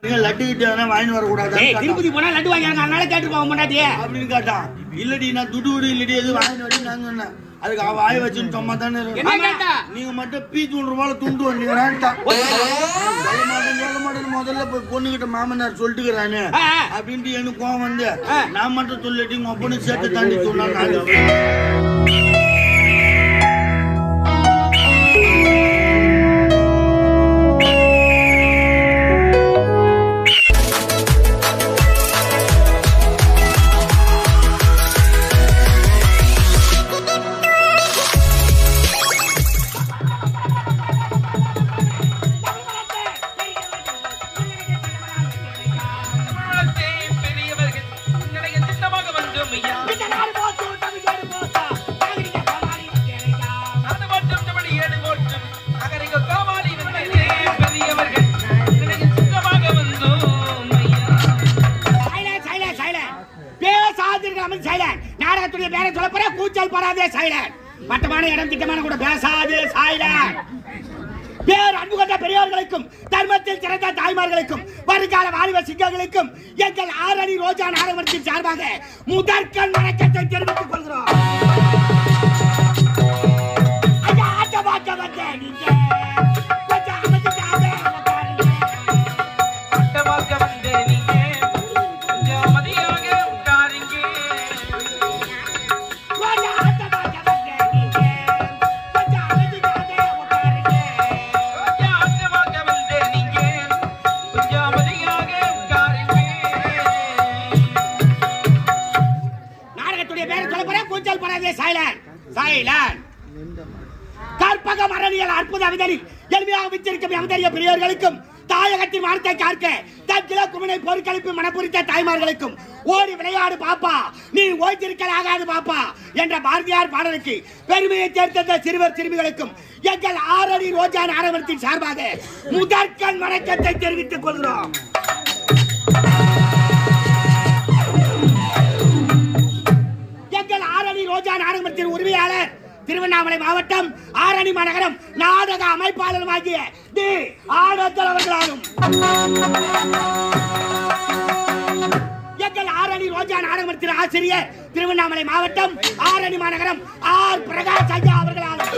லட்டு கிட்ட வாங்கி வரக்கூடாது. திருப்பதி போனா லட்டு வாங்கிடுறாங்க, அதனால கேட்டு போக மாட்டாதே அப்படின்னு கேட்டான். இல்லடி நான் துடு இல்லடி எது வாங்கி வடி நாங்க அதுக்கு அவ வாய் வச்சுன்னு சும்மா தானே நீங்க மட்டும் பீ தூண்டுற போல துண்டு வந்தீங்கன்னா சொல்ல மாட்டேன் முதல்ல போய் பொண்ணுகிட்ட மாமனார் சொல்லிட்டுக்கிறானு அப்படின்ட்டு எனக்கு கோவம் வந்து நான் மட்டும் சொல்லிட்டு உங்க பொண்ணு சேர்த்து தாண்டி சொன்னாங்க. நாடகத்துடைய பேரை சொல்ல போற கூச்சல் படாதே சைலண்ட். மட்டமான இடம் திட்டமான கூட பேசாதே சைலண்ட். பேர் அன்பு கொண்ட பெரியவர்களுக்கும் தர்மத்தில் சிறந்த தாய்மார்களுக்கும் வருங்கால வாலிப சிங்கங்களுக்கும் எங்கள் 6 அடி ரோஜா நாடகத்தின் சார்பாக முதற்கண் வணக்கத்தை தெரிவித்துக் கொள்கிறோம். கற்பகம் அரணியல் அற்புத விதனில் எளிமையாக விச்சிருக்கும் எமதறிய பெரியவர்களுக்கும் தாயகத்தின் வார்த்தை காக்க தக்கில குமனை பொருட்களிப்பு மனப்புரித்த தாய்மார்களுக்கும் ஓடி விளையாடு பாப்பா நீ ஓய்த்திருக்கல் ஆகாது பாப்பா என்ற பாரதியார் பாடலுக்கு பெருமையை சேர்த்த சிறுவர் சிறுமிகளுக்கும் எங்கள் 6 அடி ரோஜா நாடகத்தின் சார்பாக முதற்கண் வணக்கத்தை தெரிவித்துக் கொள்கிறோம். எங்கள் 6 அடி ரோஜா நாடகத்தின் உரிமையாளர் திருவண்ணாமலை மாவட்டம் ஆரணி மாநகரம் நாடக அமைப்பாளருமாகிய டி ஆனந்தல் அவர்களாலும் எங்கள் 6 அடி ரோஜா நாடகத்தின் ஆசிரியர் திருவண்ணாமலை மாவட்டம் ஆரணி மாநகரம் ஆர் பிரகாஷ் ஐயா அவர்களாலும்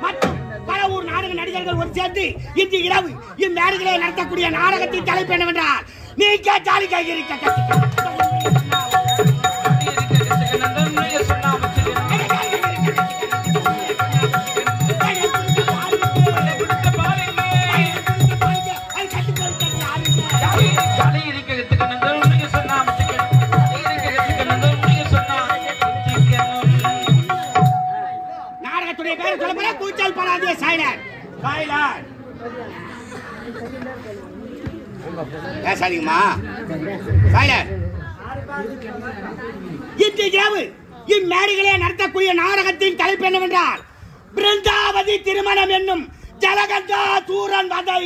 மற்றும் பல ஊர் நாடக நடிகர்கள் ஒரு சேர்ந்து இன்று இரவு இம்மேடைகளை நடத்தக்கூடிய நாடகத்தின் தலைப்பு என்னவென்றால் நீ கேட்டாலி கையிருக்க நாடகத்துடைய பேர் சொல்ல கூச்சல் படாதே சைலண்ட் சைலண்ட் பேசாதீங்கம்மா சைலண்ட். இன்று இரவு இம்மேடைகளே நடத்தக்கூடிய நாடகத்தின் தலைப்பு என்னவென்றால் பிருந்தாவதி திருமணம் என்னும் ஜலகண்டா சூரன் வதை.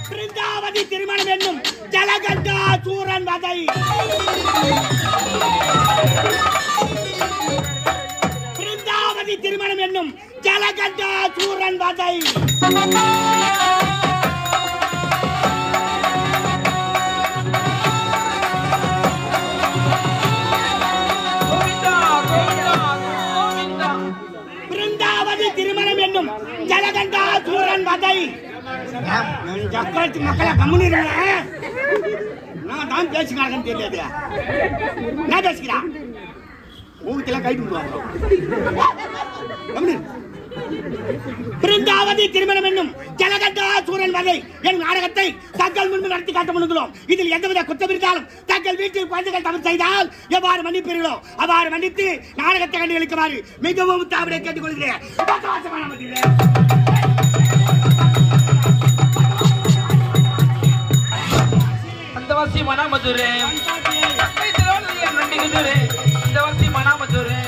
பிருந்தாவதி திருமணம் என்னும் ஜலகண்டா சூரன் வதை. பிருந்தாவதி திருமணம் என்னும் ஜலகண்டா சூரன் வதை. திருமணம் என்னும் ஜலகண்டா சூரன் வதை. சக்கரத்து மக்களை கம்முன்னு நான் தான் பேசுகிறாங்கன்னு தெரியாது. நான் பேசுகிறேன் மூக்கெல்லாம் கைட்டு பிருந்தாவதி திருமணம் என்னும் ஜலகண்டா சூரன் வதை என் நாடகத்தை தங்கள் முன்பு நடத்தி காட்ட முன்னுகிறோம். இதில் எந்தவித குற்றம் இருந்தாலும் தங்கள் வீட்டில் குழந்தைகள் தவறு செய்தால் எவ்வாறு மன்னிப்பீர்களோ அவ்வாறு மன்னித்து நாடகத்தை கண்டுகளிக்குமாறு மிகவும் தாவிட கேட்டுக்கொள்கிறேன். அந்த வாசி மனாமதுரே இந்த வாசி மனாமதுரே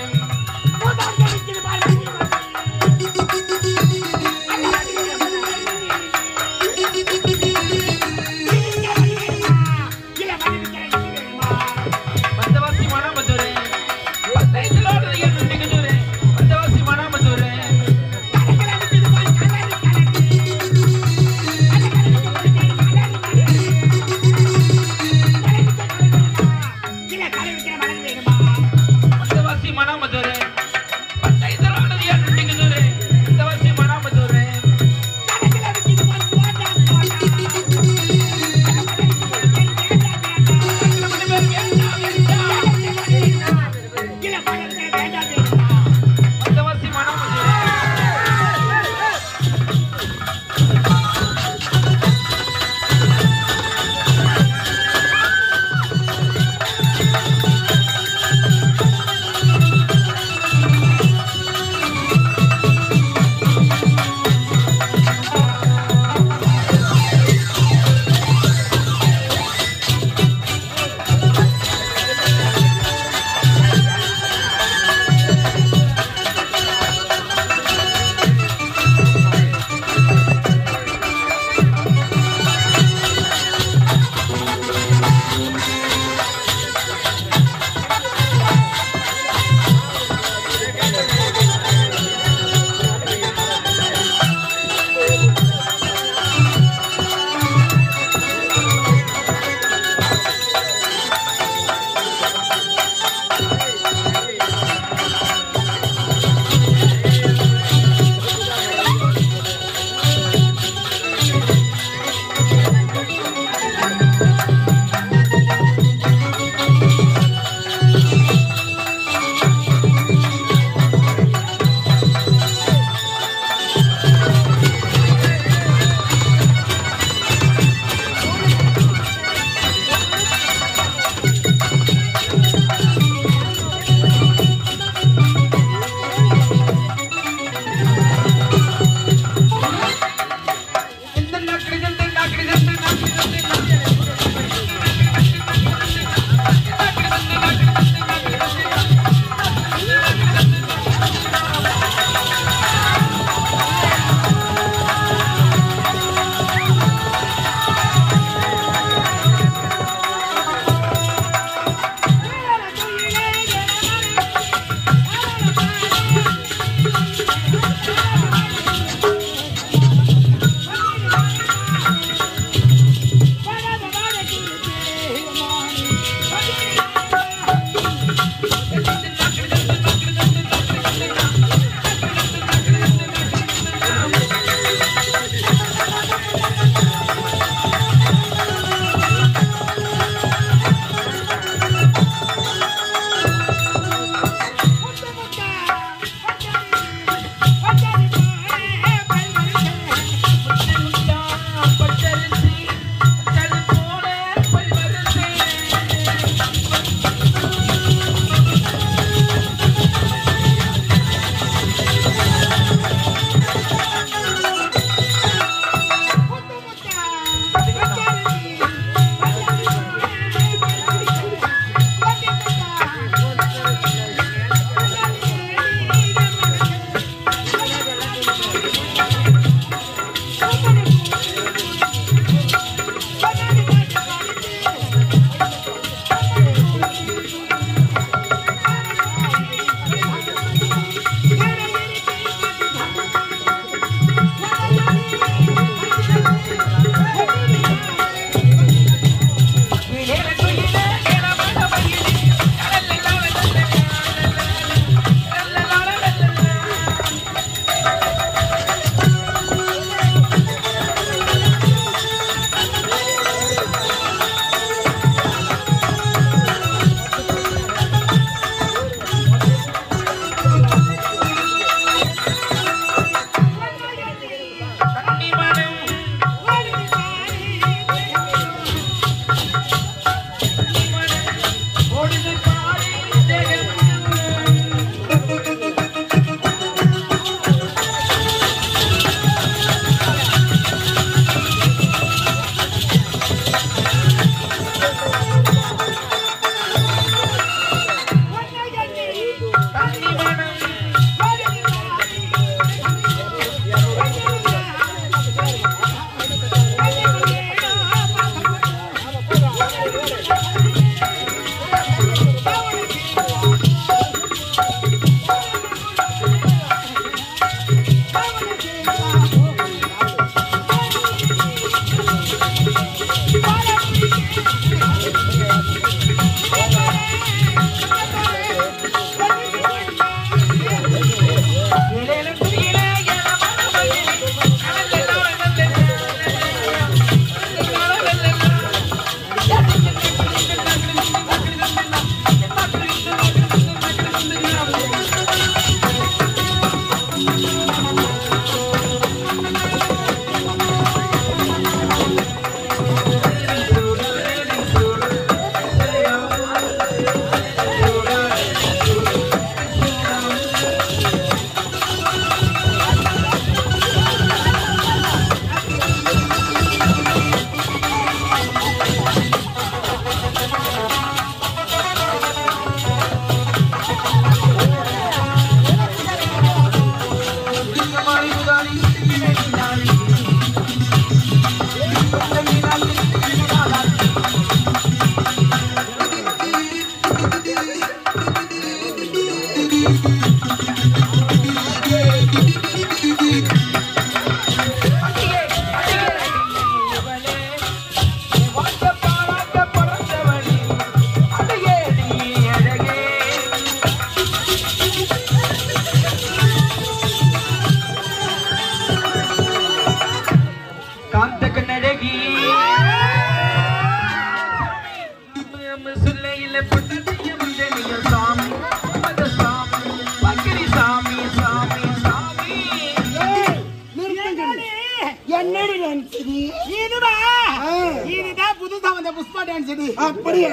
இதுதான் புதுசா வந்த புஷ்பா டான்ஸ் இது. அப்படியே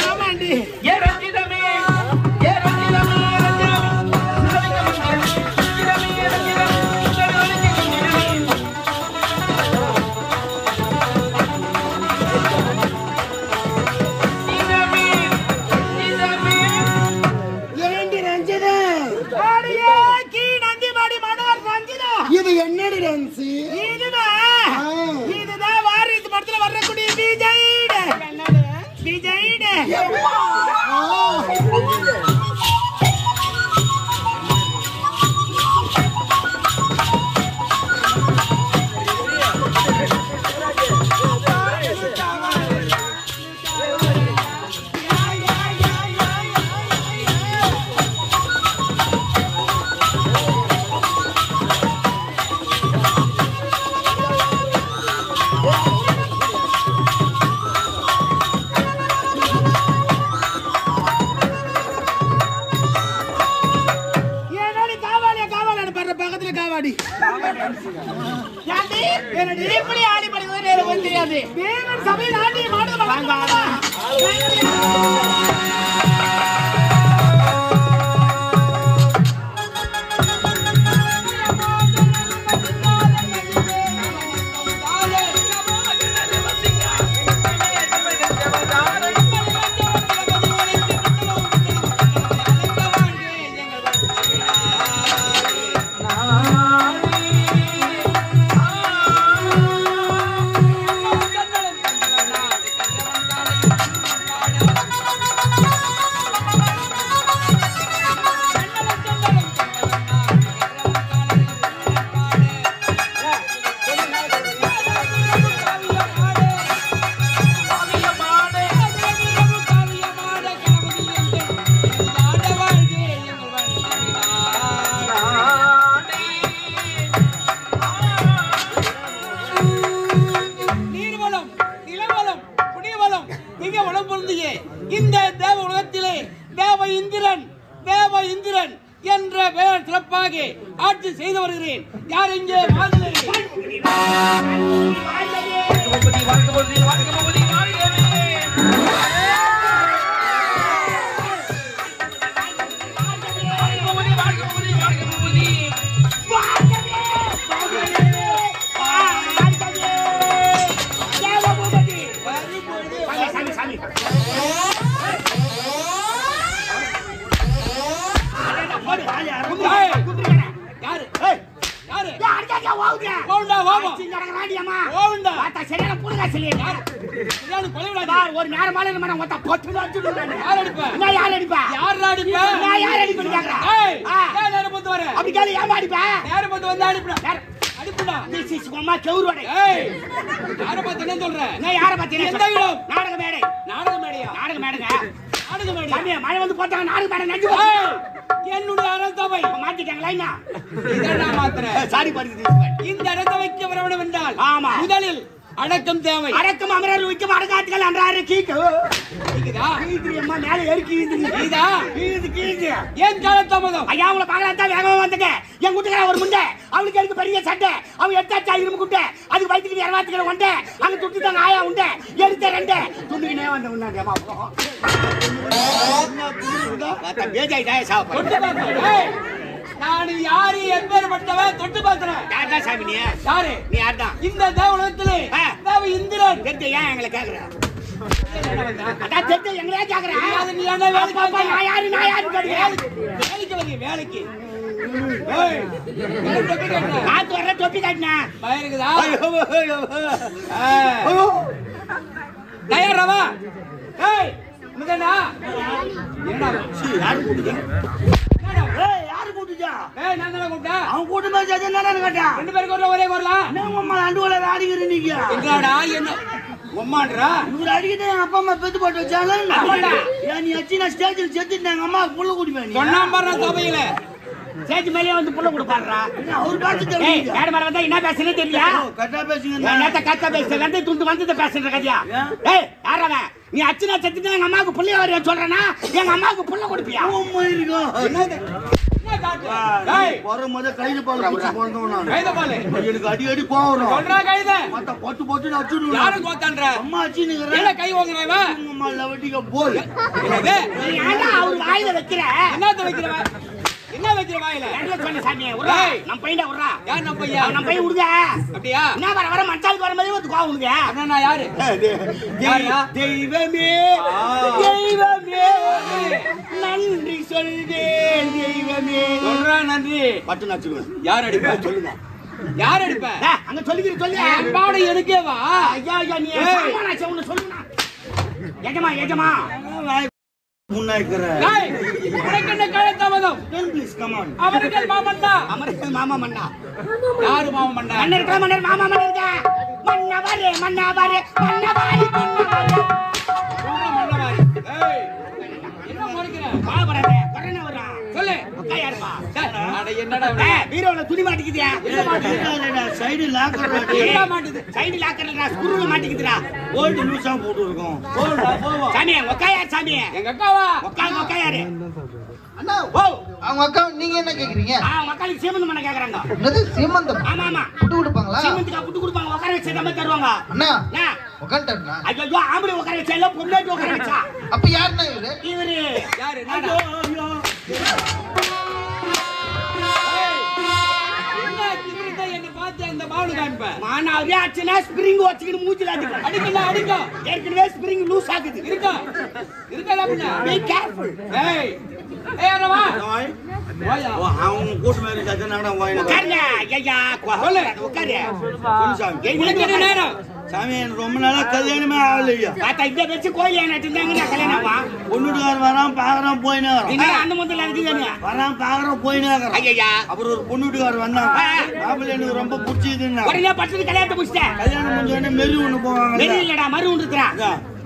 ஆமாண்டி. இது என்னடி டான்ஸ்? இதுதான் வாரிசு படத்துல வரக்கூடிய விஜய்டே. விஜய்டே. இந்த தேவ உலகத்திலே தேவ இந்திரன் என்ற பெயர் சிறப்பாக ஆட்சி செய்து வருகிறேன். யார் இங்கே போவுண்டா வாமா சிங்கடங்கறாடியம்மா போவுண்டா பாத்தா சரியான புடுங்க சொல்லியா சரியான கொலைவிடா பார் ஒரு நேரமால நம்ம ஒத்த பொட்டு அடிச்சுடுறானே யார் அடிப்பா நான் யார் அடிப்பா யார் அடிப்பா நான் யார் அடிப்பேன்னு கேக்குறா ஏய் ஏன் நேரா போட்டு வர அப்படி கேளு ஏன் அடிப்பா நேரா போட்டு வந்து அடிப்படா அடிப்படா this is அம்மா கவுரோடே ஏய் யார பார்த்து என்ன சொல்ற நான் யார பத்தி எந்த இடம் நாடக மேடை நாடக மேடையா நாடக மேடைங்க நாடக மேடை சாமி மழை வந்து போட்டாங்க நாடக மேடை நஞ்சு ஏய் என்னுடைய அரசவை மாத்திட்டாங்களா என்ன இத நான் மாத்துறேன் சாரி படுது இந்த இடத்தை வைக்க வர வேண்டும் என்றால் ஆமா முதலில் அடக்கம் தேவை அடக்கம் அமரர் வைக்கும் அடக்காட்டுகள் அன்றாரு கீக்கு கேக்குதா அம்மா மேல ஏறிக்கிது இதா கீது ஏன் காலதாமதம் ஐயா உங்களை பார்க்கலாம் தான் வேகமா வந்துங்க என் குட்டுக்கிற ஒரு முண்டை அவளுக்கு எனக்கு பெரிய சட்டை அவன் எடுத்தாச்சா இரும்பு குட்டை அதுக்கு வயிற்றுக்கு இரவாத்துக்கிற ஒண்டை அங்க துட்டு தாங்க ஆயா உண்டை எடுத்த ரெண்டு துண்டுக்கினே வந்த உண்டாண்டியம்மா பேஜாயிட்டா சாப்பிடு தொட்டு பாக்குறேன் ஏய் நான் யாரு எப்பேற்பட்டவன் தொட்டு பாக்குறேன் யார்தான் சாமி நீ யாரு நீ யார்தான் இந்த தேவலோகத்திலே தேவ இந்திரன் தெரிஞ்ச ஏன் எங்களை கேக்குற அதான் தெரிஞ்ச எங்களே கேக்குறேன் அது நீ என்ன வேலைக்கு பாப்பா நான் யாரு கேக்குறேன் வேலைக்கு வந்து வேலைக்கு ஏய் என்ன தொட்டு கேக்குற காத்து வர தொப்பி காட்டினா பயருக்குதா தயாராவா ஏய் முதனா என்னடா யாரு கூட்டுங்க யாரு கூட்டுச்சா ஏய் நான் தான கூப்பிட்டா அவன் கூட்டமே சேர்த்து என்னன்னு கேட்டான் ரெண்டு பேருக்கு ஒரே குரலா என்ன அம்மா ரெண்டு வேளை அடிக்கிற நீங்க எங்கடா என்ன உம்மான்றா இவர் அடிக்கிட்டு எங்க அப்பா அம்மா பெத்து போட்டு வச்சாலும் ஏன் நீ அச்சி நான் ஸ்டேஜில் செத்துட்டு எங்க அம்மா புள்ள குடிப்பேன் சொன்னாம் பாரு சபையில ஸ்டேஜ் மேலே வந்து புள்ள கொடுப்பாடுறா அவர் பேச்சு தெரியும் யார் மேல வந்தா என்ன பேசுறேன்னு தெரியல கட்டா பேசுங்க நேத்த கத்த பேசுற வந்து துண்டு வந்து பேசுற கதையா ஏய் யாரவன் நீ அச்சி நான் செத்துட்டு எங்க அம்மாவுக்கு புள்ளைய வரைய சொல்றேன்னா எங்க அம்மாவுக்கு புள்ள கொடுப்பியா என்ன காட்டு ஏய் வரும்போது கைது பால் குடிச்சு போனோம் நான் கைத பாலு எனக்கு அடி கோவம் வரும் சொல்றா கைத மத்த பொட்டு பொட்டு அடிச்சுடுவேன் யாரு கோத்தான்ற அம்மா அச்சினுங்கற என்ன கை வாங்குறவ அம்மா லவட்டிக்க போய் என்னது நீ ஏன்டா அவர் வாயில வைக்கிற என்னத்த வைக்கிறவ என்ன வைக்கிற வாயில என்ன சொன்ன சாமி உர்றா நம்ம பையன்டா உர்றா யார் நம்ம பையா நம்ம பையன் உடுங்க அப்படியா என்ன வர வர மச்சாலுக்கு வர மாதிரி வந்து கோவம் உடுங்க அண்ணா நான் யாரு யாரா தெய்வமே தெய்வமே நன்றி சொல்வேன் தெய்வமே சொல்றா நன்றி பட்டு நச்சுடுவேன் யார் அடிப்பா சொல்லுங்க யார் அடிப்பா அங்க சொல்லிக்கிட்டு சொல்லு பாடை எனக்கே வா ஐயா ஐயா நீ சாமானாச்சே ஒன்னு சொல்லுனா எஜமா எஜமா முன்னாய்க்கற ஏய் உனக்கு என்ன காலதாமதம் ப்ளீஸ் கம் ஆன் அவர்கள் மாமன்டா அமரர்கள் மாமா மன்னா யாரு மாமன்டா மன்னர் மன்னர் மாமா மன்னர்ங்க மன்னவரே மன்னவரே மன்னவாரி மன்னவாரி சொல்ற மன்னவாரி ஏய் என்ன முறைக்கிற பாபரே கொரோனா வரா சொல்லு அக்கா யாருப்பா அட என்னடா பீரோல துணி மாட்டிக்குதியா என்ன மாட்டீங்க சைடு லாக்கர் என்ன மாட்டுது சைடு லாக்கர்ல ஸ்க்ரூல மாட்டிக்குதுடா ஓல்ட் லூசா போட்டு இருக்கோம் போடா போவா சாமி ஒக்கா யார் சாமி எங்க அக்காவா ஒக்கா யாரு அண்ணா ஓ அவங்க அக்கா நீங்க என்ன கேக்குறீங்க மக்களுக்கு சீமந்தம் பண்ண கேக்குறாங்க என்னது சீமந்தம் ஆமா ஆமா புட்டு கொடுப்பாங்களா சீமந்துக்கு புட்டு கொடுப்பாங்க உட்கார வச்சு நம்ம தருவாங்க அண்ணா என்ன உட்காந்துட்டா ஐயோ ஆம்பளை உட்கார வச்சா இல்ல பொண்ணாட்டி உட்கார வச்சா அப்ப யாருண்ணா இவரு இவரு யாரு நாடா என்ன திமிருதா என்ன பார்த்து அந்த பாவனு காமிப்ப மானாவே ஆச்சுனா ஸ்ப்ரிங் வச்சுக்கிட்டு மூஞ்சில அடிக்கும் அடிக்கல அடிக்க ஏற்கனவே ஸ்ப்ரிங் லூஸ் ஆகுது இருக்கா இருக்கல அப்படினா பீ கேர்ஃபுல் ஏய் ஏய் அரவா வாயா அவங்க கூட்டு மாதிரி சத்தனாடா வாயில உட்காருங்க ஐயா சொல்லு. உட்காரு சாமி உனக்கு என்ன நேரம் சாமி எனக்கு ரொம்ப நாளா கல்யாணமே ஆகலையா பார்த்தா இந்த வச்சு கோயில் என்ன இருந்தாங்க நான் கல்யாணம் ஆவா பொண்ணுட்டுக்கார வரான் பாக்குறான் போயினே என்ன அந்த முதல்ல இருக்குது வரான் பாக்குறான் போயினே ஐயா அப்புறம் ஒரு பொண்ணுட்டுக்கார வந்தாங்க மாப்பிள்ளை எனக்கு ரொம்ப பிடிச்சதுன்னா உடனே பட்டு கல்யாணத்தை முடிச்சிட்டேன் கல்யாணம் முடிஞ்ச உடனே மெரு ஒண்ணு போவாங்க வெளியில இல்லடா மறு ஒன்று இருக்கிறா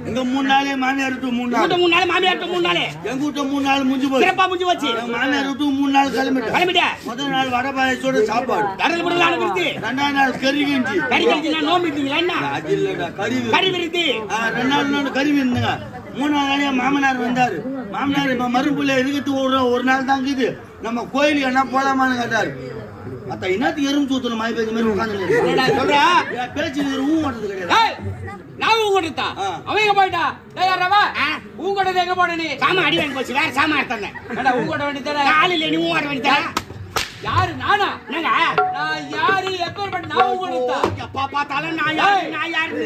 இங்க 3 நாளே மாமியார் விட்டு 3 நாள் 3 நாள் மாமியார் 3 நாள் எங்க விட்டு 3 நாள் முடிஞ்சு போய் சிறப்பா முடிஞ்சு வச்சு மாமியார் விட்டு 3 நாள் கிளம்பிட்டேன் கிளம்பிட்ட முதல் நாள் வடை பாயசோட சாப்பாடு கடல் முடலான விருது ரெண்டாவது நாள் கறி கஞ்சி கறி கஞ்சி நான் நோம்பி இருந்தீங்களா என்ன அது இல்லடா கறி கறி விருது ரெண்டாவது நாள் கறி விருந்துங்க 3ஆவது நாளே மாமனார் வந்தாரு மாமனார் இப்ப மறுபுள்ள இருக்கிறது ஒரு நாள் தான் இருக்குது நம்ம கோயிலுக்கு என்ன போலாமான்னு கேட்டாரு அத்த என்னத்துக்கு எறும்பு தூத்துல மாய் பேச்சு மாதிரி என்னடா உட்காந்து சொல்றா பேச்சு ஊ ஓட்டது கிடையாது ஏய் நான் ஊங்கடதா அவன் எங்க போய்டா டேய் அரவா ஊங்கடது எங்க போற நீ சாமா அடி வாங்கி போச்சு வேற சாமா எடுத்தேன் ஏடா ஊங்கட வேண்டியதா கால் இல்ல நீ ஊங்கட வேண்டியதா யாரு நானா என்னங்க நான் யாரு எப்பேர்பட்ட நான் ஊங்கடதா எப்பா பார்த்தாலும் நான் யாரு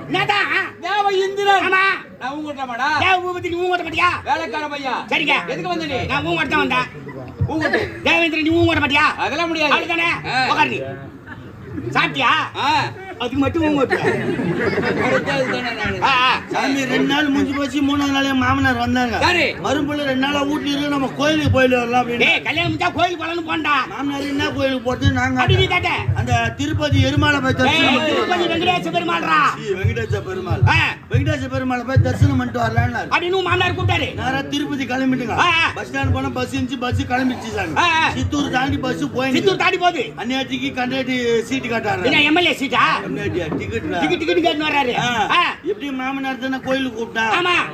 என்னடா தேவ இந்திரன் ஆமா நான் ஊங்கடமாடா தேவ பூபதி நீ ஊங்கட மாட்டியா வேலைக்கார பையா சரிங்க எதுக்கு வந்த நீ நான் ஊங்கட தான் வந்தேன் ஊங்கட தேவேந்திரன் நீ ஊங்கட மாட்டியா அதெல்லாம் முடியாது அவ்வளவுதானே உட்காரு நீ சாப்பிட்டியா அதுக்கு மட்டும் சாமி 2 நாள் முடிஞ்சு போச்சு. 3ஆவது நாள் என் மாமனார் வந்தாங்க. மறுபடியும் 2 நாளா வீட்டுல இருந்து நம்ம கோயிலுக்கு போயிட்டு வரலாம் அப்படின்னு. கல்யாணம் முடிச்சா கோயிலுக்கு போகலான்னு போண்டா. மாமனார் என்ன கோயிலுக்கு போறது? நாங்க அந்த திருப்பதி எருமாளை போய் தரிசனம் வெங்கடேச பெருமாள்ரா. வெங்கடேச பெருமாள் வெங்கடேச பெருமாளை போய் தரிசனம் பண்ணிட்டு வரலான்னு அப்படின்னு மாமனார் கூப்பிட்டாரு. நேரா திருப்பதி கிளம்பிட்டுங்க. பஸ் ஸ்டாண்ட் போனா பஸ் இருந்துச்சு. பஸ் கிளம்பிடுச்சு சாமி. சித்தூர் தாண்டி பஸ் போய் சித்தூர் தாண்டி போகுது. அன்னைக்கு கண்டக்டர் சீட்டு காட்டாரு. எம்எல்ஏ சீட்டா? டிக்கெட் வர்றாரு. எப்படி மாமனார் தானே கோயிலுக்கு கூப்பிட்டா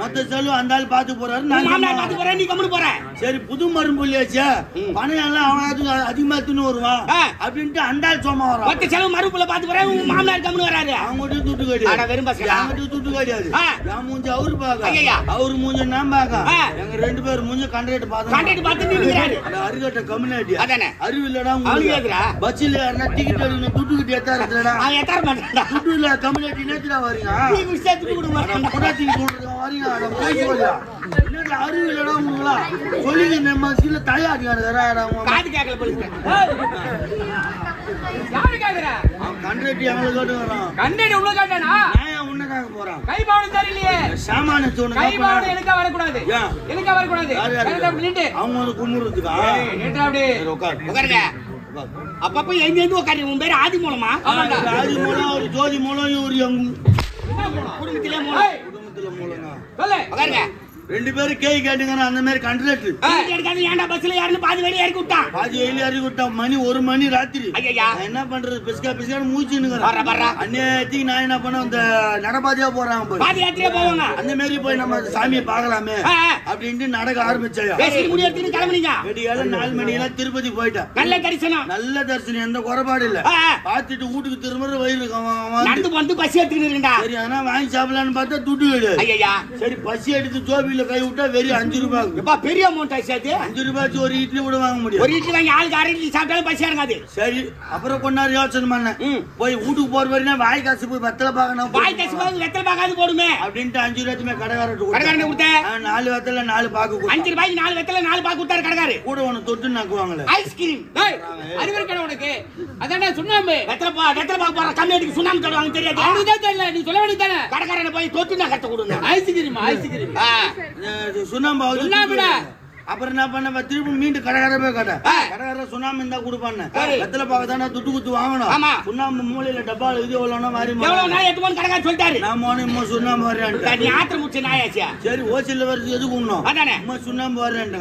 மொத்த செலவு அந்த ஆள் பாத்து போறாரு. மாமனார் பாத்து போறேன், நீ கம்முனு போற. சரி புது மரும்புள்ளியாச்சா பணம் எல்லாம் அவன் அதிகமா தின்னு வருவான் அப்படின்ட்டு அந்த ஆள் சோமா வரான். மொத்த செலவு மரும்புல பாத்து போறேன், உங்க மாமனார் கம்முனு வராரு. அவங்க துட்டு கிடையாது. வெறும் பசங்க துட்டு கிடையாது. என் மூஞ்சி அவரு பாக்க, அவரு மூஞ்சி நான் பாக்க. எங்க 2 பேர் மூஞ்சி கண்டக்டர் பார்த்து நின்னுறாரு. அந்த அருகட்ட கம்யூனிட்டி அதானே அறிவு இல்லடா உங்களுக்கு. பஸ்ல யாரா டிக்கெட் எடுக்கணும் துட்டு கிட்ட ஏத்தா இருக்கடா. அவன் ஏத்தற மாட்டான்டா. துட்டு இல்ல கம்யூனிட்டி நேத்துடா வரீங்க. நீ விஷயத்துக்கு கூட மாட்டான்டா. புராத்தி சொல்றத வரீங்க. அட போய் சொல்லுடா. என்னடா அறிவு இல்லடா உங்களுக்கு. சொல்லிங்க நம்ம சில தலையாடியாடா. காது கேக்கல போலீஸ். யாரு கேக்குற? கண்டக்டர் எங்களை கேட்டு வரான். கண்டக்டர் உள்ள கேட்டானா? நான் உன்னக்காக போறான். கைபாவனம் தெரியலையே. சாமான சொன்ன கைபாவனம் எனக்கு வரக்கூடாது. எனக்கு வரக்கூடாது. அவங்க வந்து குமுறதுக்கா? ஏண்டா அப்படியே உட்காருங்க. அப்பப்ப எங்க உட்காரு. உன் பேரு ஆதி மூலமா? ஆதி மூலம் ஒரு ஜோதி மூலம் ஒரு குடும்பத்திலே மூலம். குடும்பத்தில மூலங்க. சொல்லு. உட்காருங்க. 2 பேரும் கேய் கேட்டுங்க. அந்த மாதிரி கண்டக்டர் ஏன்டா பஸ்ல யாருன்னு பாதி வெளியே இறக்கி விட்டான். பாதி வெளியே இறக்கி விட்டான். மணி 1 மணி ராத்திரி. ஐயா என்ன பண்றது? பிஸ்கா மூச்சுன்னு அன்னைக்கு நான் என்ன பண்ண அந்த நடபாதையா போறாங்க. பாதி ராத்திரியே போவாங்க. அந்த மாதிரி போய் நம்ம சாமியை பார்க்கலாமே அப்படின்ட்டு நடக்க ஆரம்பிச்சாயா. முடி எடுத்துட்டு கிளம்புனீங்க. வெடியால 4 மணியெல்லாம் திருப்பதி போயிட்டேன். நல்ல தரிசனம். நல்ல தரிசனம். எந்த குறைபாடு இல்ல. பாத்துட்டு வீட்டுக்கு திரும்ப வயிறு நடந்து வந்து பசி எடுத்துக்கிட்டு. சரி ஆனா வாங்கி சாப்பிடலான்னு பார்த்தா துட்டு கிடையாது. ஐயா சரி பசி எடுத்து ஜோபியில கை விட்டா வெறும் 5 ரூபாய். எப்பா பெரிய அமௌண்ட் ஆச்சு. 5 ரூபாய்க்கு ஒரு இட்லி கூட வாங்க முடியும். ஒரு இட்லி வாங்கி ஆளுக்கு 1/2 இட்லி சாப்பிட்டாலும் பசி இறங்காது. சரி அப்புறம் கொண்டாரு யோசனை பண்ணேன். போய் வீட்டுக்கு போற வரைக்கும் வாய் காசு போய் வெத்தலை பார்க்கணும். வாய் காசு போய் வெத்தலை பார்க்காது போடுமே அப்படின்ட்டு 5 ரூபாய்க்கு கடைக்காரட்டு கொடுத்தேன். 4 வெத்தலை 4 பாக்கு 5 ரூபாய்க்கு 4 வெத்தலை 4 பாக்கு கொடுத்தாரு கடைக்காரரு. கூட ஒன்னு தொட்டு நாக்குவாங்களே ஐஸ்கிரீம். அறிவிருக்கட உனக்கு அதானே சுண்ணாம்பு. வெத்தலை பாக்கு போற கம்யூனிட்டிக்கு சுண்ணாம்பு தருவாங்க தெரியாது. அவனுக்கு தெரியல. நீ சொல்ல வேண்டியதானே. கடைக்காரனை போய் தொட்டு நான் கட்ட கொடுங்க. ஐஸ்கிரீம் ஐஸ்கிரீம் சுண்ணாம்பு. சுண்ணாம்புடா. அப்புறம் என்ன பண்ண திரும்ப மீண்டும் கடைக்கார போய் கேட்டேன். கடைக்கார சுண்ணாம்பு இருந்தா கொடுப்பான்னு. வெத்தலை பாக்க தானே துட்டு குத்து வாங்கணும். சுண்ணாம்பு மூலையில டப்பால இது எவ்வளவுனா மாறி கடைக்கார சொல்லிட்டாரு. நான் சுண்ணாம்பு வரேன். சரி ஓசில வருது எது கூடணும். சுண்ணாம்பு வரேன்.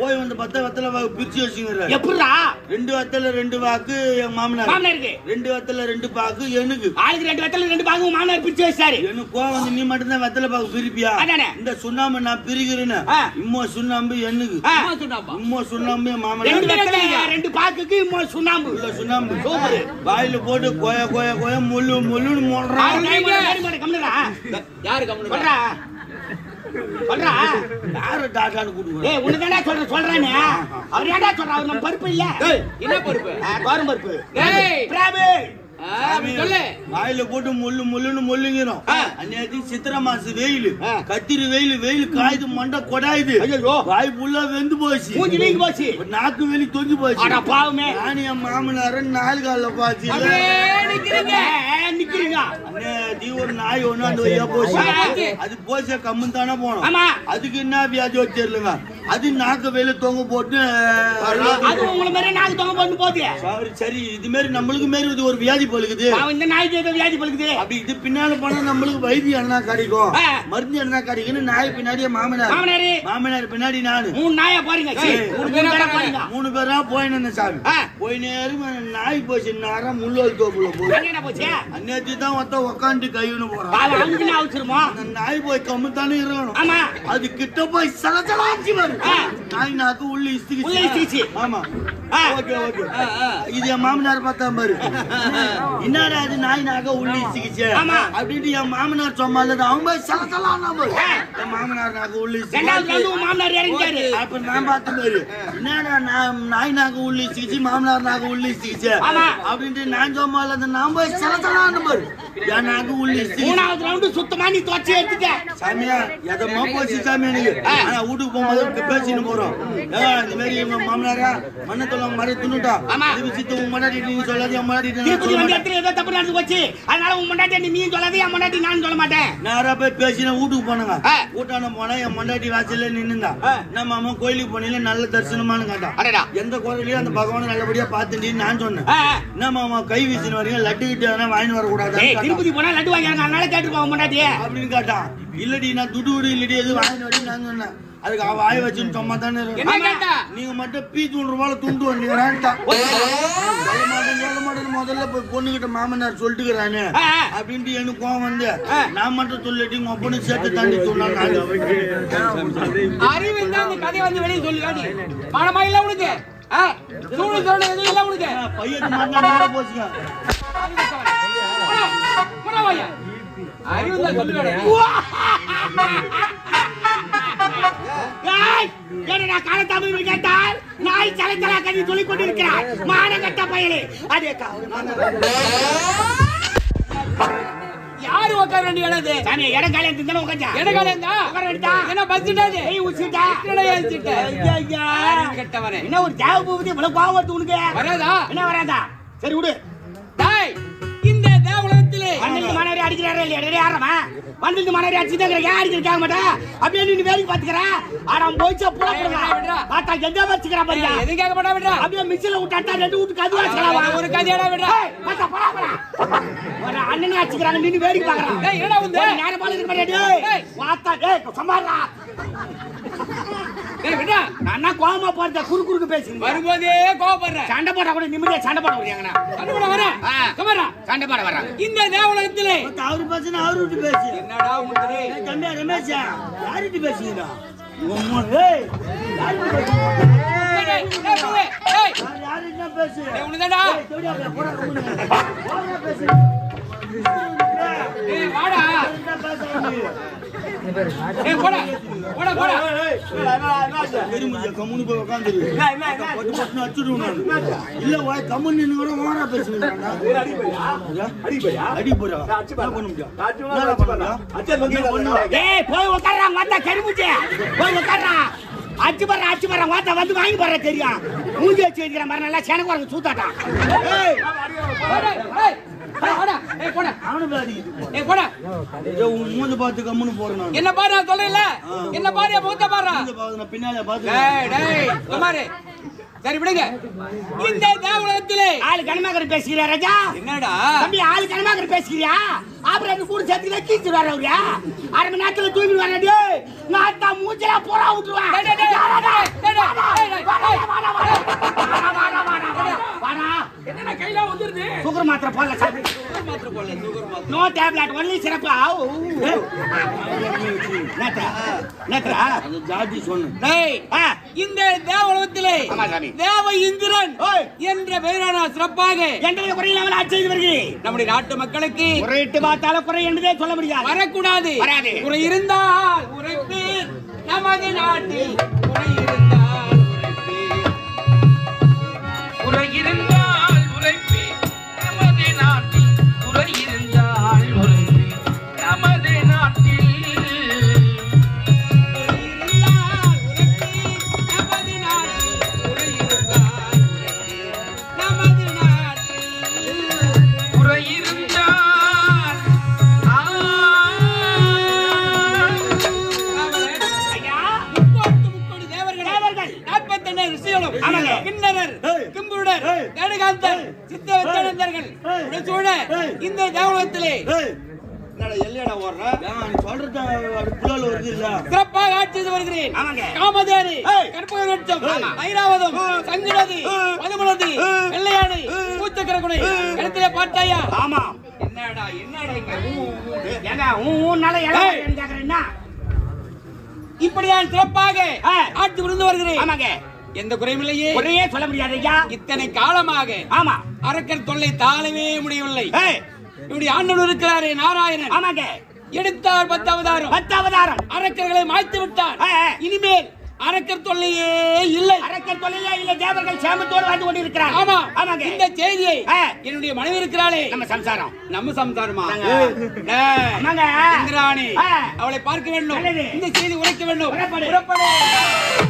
போய் வந்து 10 வெத்தலை பாக்கு பிரிச்சு வச்சுங்க. எப்படா 2 வெத்தலை 2 பாக்கு என் மாமனாருக்கு. 2 வெத்தலை 2 பாக்கு எனக்கு. ஆளுக்கு 2 வெத்தலை 2 பாக்கு மாமனார் பிரிச்சு வச்சாரு. எனக்கு வந்து நீ மட்டும் தான் வெத்தலை பாக்கு பிரிப்பியா? இந்த சுண்ணாம்பு நான் பிரிக்கிறேன்னு இம்மா சுண்ணாம்பு எனக்கு. சுண்ணாம்பு மாமனார் 2 பாக்குக்கு சுண்ணாம்பு சுண்ணாம்பு வாயில போட்டு கோய கோய கோய முள்ளு முள்ளுன்னு மூடுறான். யாரு கம்முனு சொல்றா யாரு டாட்டான்னு கூப்பிடுவாங்க. ஏய் உனதானே சொல்றானே. அவர் ஏன்டா சொல்றா? அவர் நம்ம பருப்பு இல்ல. என்ன பருப்பு? கோரம் பருப்பு. ஏய் பிரபு சொல்லு. வாயில போட்டு முள்ளு முள்ளுன்னு முள்ளுங்கிறோம். அன்னைக்கு சித்திரை மாசம் வெயில் கத்திரி வெயில் காயுது மண்டை கொடாயுது. வாய் புல்லா வெந்து போச்சு. மூஞ்சி வீங்கி போச்சு. நாக்கு வெளி தொங்கி போச்சு. அட பாவமே. நானு என் மாமனார 4 கால்ல பாச்சு நிக்கிறீங்க. அன்னைக்கு ஒரு நாய் ஒண்ணு அந்த வழியா போச்சு. அது போச்ச கம்மன் தானே போனோம். அதுக்கு என்ன வியாதி தெரியலங்க. அது நாக்கு வெளிய தொங்க போட்டு அது உங்கள மாதிரி நாக்கு தொங்க போட்டு போகுது. சரி இது மாதிரி நம்மளுக்கு மாதிரி இது ஒரு வியாதி பழுக்குது. இந்த நாய்க்கு ஏதோ வியாதி பழுக்குது. அப்படி இது பின்னால போனா நம்மளுக்கு வைத்தியம் என்ன கிடைக்கும், மருந்து என்ன கிடைக்குன்னு நாய் பின்னாடியே மாமனார் பின்னாடி நானு 3 நாயா போறீங்க. 3 பேரா போயின்னு சாமி போய் நேரம் நாய் போச்சு. நேரம் முள்ளோல் தோப்புல போச்சு. அன்னைக்கு தான் உக்காந்து கைன்னு போறான். அந்த நாய் போய் கம்முத்தானே இருக்கணும். அது கிட்ட போய் சலச்சலாச்சு வரும். நாய் நாக்கு உள்ள இஸ்திச்சு. ஆமா ஓகே ஓகே. இது என் மாமனார் பார்த்தா பாரு. என்னடா அது நாய் நாக்க உள்ள இஸ்திச்சு அப்படின்ட்டு என் மாமனார் சொன்னால அவங்க போய் சலச்சலாம் பாரு. என் மாமனார் நாக்கு உள்ள இஸ்திச்சு. அப்ப நான் பார்த்த பாரு. என்னடா நாய் நாக்கு உள்ள இஸ்திச்சு மாமனார் நாக்கு உள்ள இஸ்திச்சு அப்படின்ட்டு நான் சொன்னால நான் போய் சலச்சலாம் பாரு. என் நாக்கு உள்ள இஸ்திச்சு. 3வது ரவுண்ட் சுத்தமா நீ தோச்சி எடுத்துட்ட. சாமியா எதமா போச்சு சாமி எனக்கு. ஆனா வீட்டுக்கு போகும்போது பேசிட்டு போறோம். இந்த மாதிரி எங்க மாமனாரா மண்ணை தொல்ல மாதிரி தின்னுட்டா இது சித்து உன் முன்னாடி நீ சொல்லாதே என் முன்னாடி திருப்பதி வந்த இடத்துல ஏதோ தப்பு நடந்து போச்சு அதனால உன் முன்னாடி நீ சொல்லாதே என் முன்னாடி நான் சொல்ல மாட்டேன் நேரா போய் பேசினா வீட்டுக்கு போனாங்க வீட்டான போனா என் முன்னாடி வாசல்ல நின்னுந்தா நம்ம அம்மா கோயிலுக்கு போனீங்க நல்ல தரிசனமானு கேட்டா எந்த கோயிலையும் அந்த பகவானை நல்லபடியா பாத்துட்டு நான் சொன்னேன் நம்ம அம்மா கை வீசின வரைக்கும் லட்டு கிட்ட வாங்கி வரக்கூடாது திருப்பதி போனா லட்டு வாங்கிருங்க அதனால கேட்டுருப்பா முன்னாடி அப்படின்னு கேட்டான் இல்லடி நான் துடு இல்லடி எது வாங்கி வரைக்கும் நான் சொன்னேன் அதுக்கு அவ வாய் வச்சுன்னு சும்மா தானே நீங்க மட்டும் பீ தூண்டுற போல துண்டு வந்தீங்க சொல்ல மாட்டேன் முதல்ல போய் பொண்ணுகிட்ட மாமனார் சொல்லிட்டுக்கிறானு அப்படின்ட்டு எனக்கு கோவம் வந்து நான் மட்டும் சொல்லிட்டு உங்க பொண்ணு சேர்த்து தாண்டி சொன்னாங்க அறிவு இருந்தா அந்த கதையை வந்து வெளியே சொல்லுவாடி பணமா இல்ல உனக்கு சூடு சொல்ல எதுவும் இல்ல உனக்கு பையன் மாட்டாங்க போச்சுங்க அறிவு தான் சொல்லுவாடி காலத்தாமல் கேட்டால் நாய் சலச்சலா கதை சொல்லிக் கொண்டிருக்கிறார் மானகட்ட பயலே அதே யாரு உட்கார வேண்டிய இடது சாமி இடக்கால இருந்தா உட்கார்ந்தா இடக்கால இருந்தா உட்கார வேண்டியதா என்ன பஸ்டாது ஏய் உச்சிட்டா ஐயா கெட்டவனே என்ன ஒரு தேவ போகுது இவ்வளவு கோவம் வருது உனக்கு வராதா என்ன வராதா சரி விடு டேய் இந்த தேவலோகத்திலே வந்திருந்து மணரி அடிக்கிறாரே இல்லையா டேய் யாரமா வந்திருந்து மணரி அடிச்சிட்டே யார் அடிக்கிறா மாட்டா அப்படியே நீ வேலைக்கு பாத்துக்கறா ஆனா போய்ச்ச புறப்படுறா பாத்தா எங்க வச்சுக்கறா பாரியா எதுவும் கேட்க மாட்டா விடுறா அப்படியே மிச்சில விட்டாட்டா ரெண்டு வீட்டு கதுவா வச்சுக்கறா ஒரு கதையடா விடுறா பாத்தா போடா ஒரு அண்ணனே அடிச்சுக்கறாங்க நீ வேலைக்கு பாக்கறா டேய் என்னடா வந்து யார பால இருக்க மாட்டே டேய் பாத்தா டேய் சமாறா டேய் விடுடா நான் கோவமா போறத குறுக்கு பேசுங்க வரும்போதே கோவப்படுற சண்டை போடா கூட நிம்மதியா சண்டை போட வரியாங்கனா சண்டை போட வர கமரா சண்டை போட வர இந்த தேவலோகத்திலே அவரு பேசுனா அவருட்டு பேசு என்னடா உங்களுக்கு தம்பி ரமேஷ் யாருட்டு பேசுறீங்க ஏய் யாரு என்ன பேசு டேய் உனடா பேசு டேய் வாடா ஏய் போடா போடா போடா பெருமையா கம்முனு போய் உட்கார்ந்துரு பட்டு பட்டு அடிச்சுடுவேன் இல்ல வாய் கம்முனு நின்னு கூட ஓரா பேசுறீங்கடா அடி போறா என்ன பண்ண முடியும் ஏய் போய் உட்கார்றா மாத்தா கரிமுச்சே போய் உட்கார்றா அச்சு பர மாத்தா வந்து வாங்கி போற தெரியும் மூஞ்சி வச்சு வைக்கிற மாதிரி நல்லா சேனக்கு வரங்க சூத்தாட்டா ஏய் ஏய் போடா ஏய் போடா அவனு பாதி ஏய் போடா ஏதோ மூஞ்ச பார்த்து கம்முனு போறேன் நான் என்ன பாரு நான் சொல்லல என்ன பாரு மூத்த பாரு நான் பின்னால பாத்து டேய் குமாரே சரி விடுங்க இந்த தேவலோகத்திலே ஆளு கனமாகர் பேசுறியா ராஜா என்னடா தம்பி ஆளு கனமாகர் பேசுறியா ஆபரேட் கூட சேர்த்து கீச்சு வர அவரியா அரை மணி நேரத்துல தூக்கி வர டேய் நாட்டா மூஞ்சல போறா விட்டுருவா என்ன கையில வந்துருது சுகர் மாத்திரை போடல சாமி நோ டேப்லெட் ஒன்லி சிரப் நேத்ரா அது ஜாதி சொன்ன டேய் இந்த தேவலோகத்திலே தேவ இந்திரன் ஓய் என்ற பெயரான சிறப்பாக எங்களை குறையில்லாமல் ஆட்சி செய்து வருகிறேன் நம்முடைய நாட்டு மக்களுக்கு குறையிட்டு பார்த்தாலும் குறை என்றதே சொல்ல முடியாது வரக்கூடாது வராது. குறை இருந்தால் உரைப்பீர் நமது நாட்டில் குறை இருந்தால் உரைப்பீர் குறை இருந்தால் உரைப்பீர் நமது நாட்டில் குறை இருந்தால் உரைப்பீர் நமது நாட்டில் குறை இருந்தால் முக்கோடி தேவர்கள் 42 ரிஷிகளும் கிண்ணறர் கிம்புருடர் தேவகாந்தர் சித்தவத்தனந்தர்கள் சூழ இந்த தேவலோகத்திலே எல்லையடா ஓடுற நீ சொல்றது புலால வருது இல்ல சிறப்பாக ஆட்சி செய்து வருகிறேன் ஆமாங்க. காமதேனு கற்பக விருட்சம் ஐராவதம் சங்குநதி மதுமலதி வெள்ளையானை பூச்சக்கர குடை இடத்திலே பார்த்தாயா ஆமா என்னடா இங்க ஏங்க ஊன்னால எல்லாம் கேக்குறேன்னா இப்படியான் சிறப்பாக ஆட்சி புரிந்து வருகிறேன் ஆமாங்க எந்த குறையும் இல்லையே ஒரே சொல்ல முடியாது ஐயா இத்தனை காலமாக ஆமா அரக்கர் தொல்லை தாழவே முடியவில்லை ஏய் இப்படி ஆண்டவர் இருக்கிறாரே நாராயணன் ஆமாங்க எடுத்தார் 10 அவதாரம் 10 அவதாரம் அரக்கர்களை மாய்த்து விட்டார் இனிமேல் அரக்கர் தொல்லையே இல்லை அரக்கர் தொல்லையே இல்லை தேவர்கள் சேமத்தோடு வாழ்ந்து கொண்டிருக்கிறார் ஆமா ஆமாங்க இந்த செய்தியை என்னுடைய மனைவி இருக்கிறாளே நம்ம சம்சாரம் நம்ம சம்சாரமா ஆமாங்க இந்திராணி அவளை பார்க்க வேண்டும் நல்லது. இந்த செய்தி உரைக்க வேண்டும் புறப்படு. புறப்படு